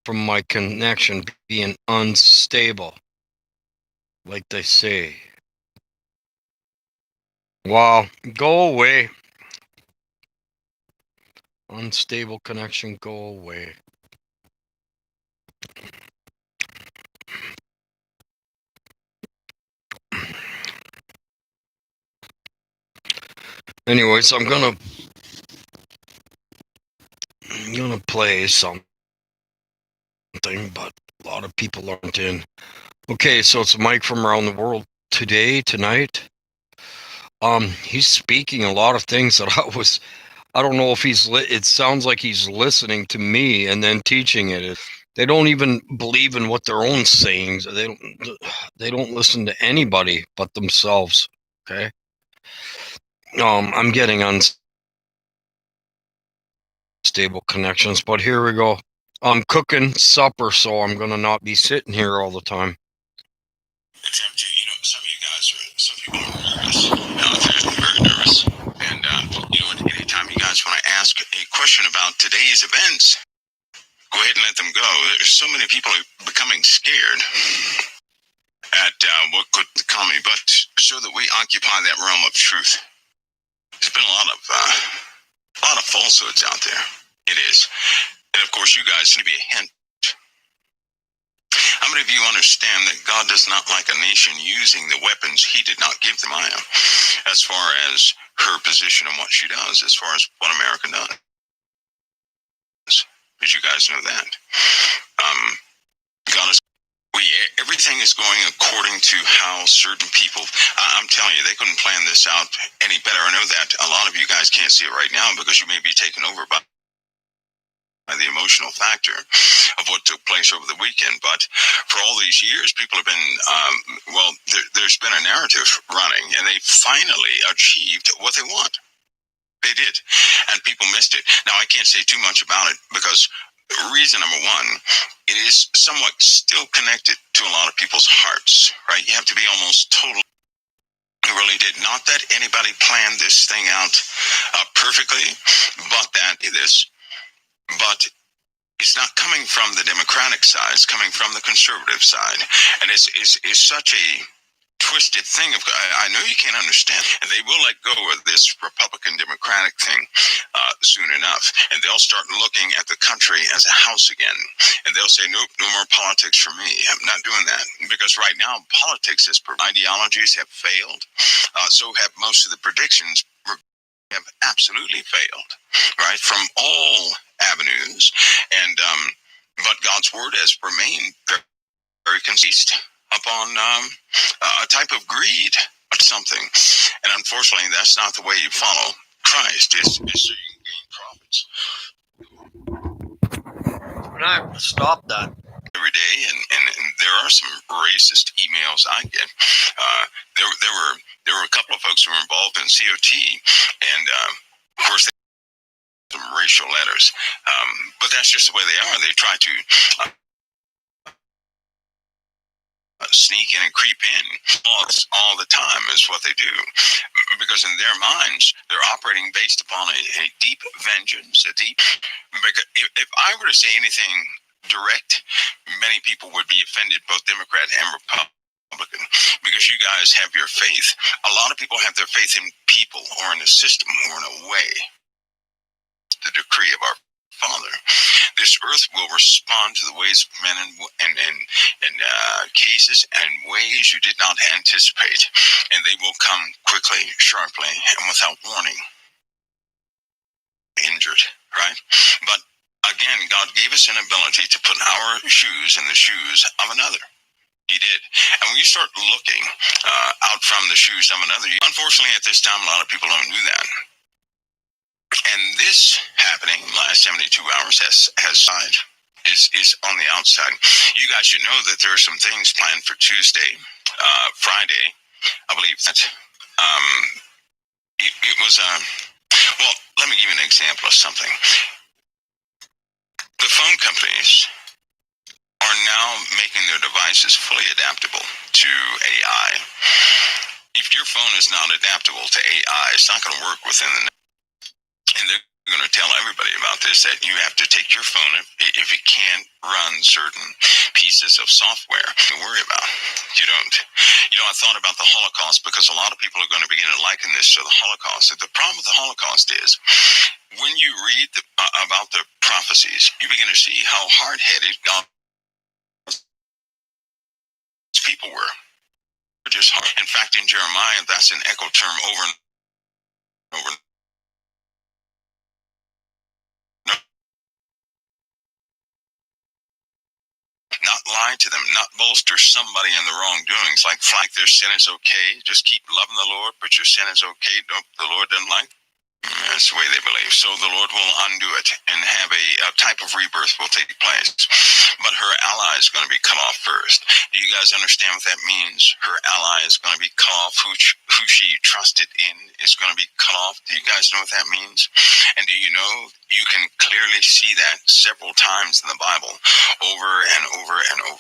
from my connection being unstable, like they say. Wow, go away. Unstable connection, go away. Anyways, I'm gonna play something, but a lot of people aren't in. Okay, so it's Mike from Around the World tonight. He's speaking a lot of things that I don't know if it sounds like he's listening to me and then teaching it. They don't even believe in what their own sayings. They don't listen to anybody but themselves. Okay. I'm getting unstable connections, but here we go. I'm cooking supper, so I'm gonna not be sitting here all the time. It's empty. Some of you guys some people are nervous. They're very nervous. And, anytime you guys want to ask a question about today's events, go ahead and let them go. There's so many people becoming scared at what could come, but so that we occupy that realm of truth. There's been a lot of falsehoods out there. It is. And of course, you guys need to be a hint. How many of you understand that God does not like a nation using the weapons He did not give them, as far as her position and what she does, as far as what America does? Did you guys know that? God is. Everything is going according to how certain people. I'm telling you, they couldn't plan this out any better. I know that a lot of you guys can't see it right now because you may be taken over by the emotional factor of what took place over the weekend. But for all these years, people have been, there's been a narrative running, and they finally achieved what they want. They did, and people missed it. Now, I can't say too much about it because reason number one, it is somewhat still connected to a lot of people's hearts, right? You have to be almost totally. It really did. Not that anybody planned this thing out perfectly, but it's not coming from the Democratic side. It's coming from the conservative side, and it's such a twisted thing. I know you can't understand, and they will let go of this Republican Democratic thing soon enough, and they'll start looking at the country as a house again, and they'll say, nope, no more politics for me. I'm not doing that, because right now politics is ideologies have failed. So have most of the predictions have absolutely failed, right, from all avenues, and but God's word has remained very, very consistent upon a type of greed or something, and unfortunately, that's not the way you follow Christ. Is so you can gain profits. We're not gonna stop that Every day, and there are some racist emails I get. There were a couple of folks who were involved in COT, and of course, some racial letters, but that's just the way they are. They try to sneak in and creep in all the time is what they do, because in their minds they're operating based upon a deep vengeance, because if I were to say anything direct, many people would be offended, both Democrat and Republican, because you guys have your faith. A lot of people have their faith in people or in a system or in a way. The decree of our Father. This earth will respond to the ways of men in cases and ways you did not anticipate, and they will come quickly, sharply, and without warning. Injured, right? But again, God gave us an ability to put our shoes in the shoes of another. He did. And when you start looking out from the shoes of another, unfortunately at this time, a lot of people don't do that. And this happening in the last 72 hours is on the outside. You guys should know that there are some things planned for Tuesday, Friday, I believe that it was, well, let me give you an example of something. The phone companies are now making their devices fully adaptable to AI. If your phone is not adaptable to AI, it's not going to work within the, and they're going going to tell everybody about this, that you have to take your phone if it can't run certain pieces of software. Don't worry about it. I thought about the Holocaust because a lot of people are going to begin to liken this to the Holocaust. The problem with the Holocaust is when you read about the prophecies, you begin to see how hard-headed God's people were. Just hard. In fact, in Jeremiah, that's an echo term over and over. Not lie to them, not bolster somebody in the wrongdoings, like their sin is okay. Just keep loving the Lord, but your sin is okay. The Lord doesn't like. That's the way they believe. So the Lord will undo it and have a type of rebirth will take place. But her ally is going to be cut off first. Do you guys understand what that means? Her ally is going to be cut off. Who she trusted in is going to be cut off. Do you guys know what that means? And do you know you can clearly see that several times in the Bible over and over and over.